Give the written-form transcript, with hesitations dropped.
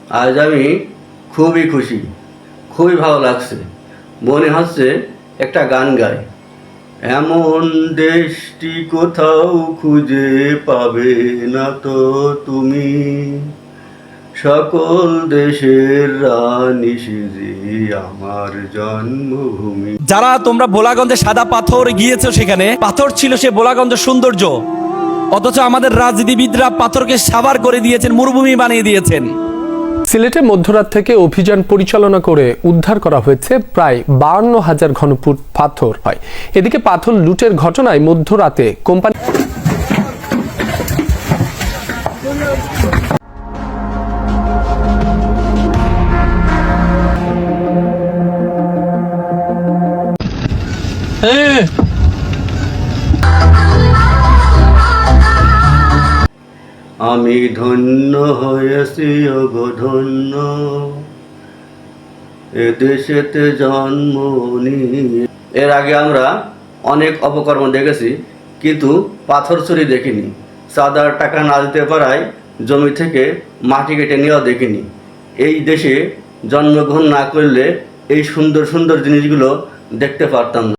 আজ আমি খুবই খুশি, খুবই ভালো লাগছে। মনে হচ্ছে একটা গান গায়। এমন দেশটি কোথাও খুঁজে পাবে না তো তুমি, সকল দেশের রানী সেজে আমার জন্মভূমি। যারা তোমরা ভোলাগঞ্জে সাদা পাথর গিয়েছো, সেখানে পাথর ছিল সে ভোলাগঞ্জের সৌন্দর্য, অথচ আমাদের রাজনীতিবিদরা পাথরকে সাবার করে দিয়েছেন, মরুভূমি বানিয়ে দিয়েছেন। সিলেটে মধ্যরাত থেকে অভিযান পরিচালনা করে উদ্ধার করা হয়েছে প্রায় 52,000 ঘনফুট পাথর। হয় এদিকে পাথর লুটের ঘটনায় মধ্যরাতে কোম্পানি আমি ধন্য হয়েছি ওগো ধন্য, এদেশেতে জন্ম নিয়ে। এর আগে আমরা অনেক অপকর্ম দেখেছি, কিন্তু পাথর চুরি দেখিনি। চাঁদার টাকা না দিতে পারায় জমি থেকে মাটি কেটে নেওয়া দেখিনি। এই দেশে জন্মগ্রহণ না করলে এই সুন্দর সুন্দর জিনিসগুলো দেখতে পারতাম না।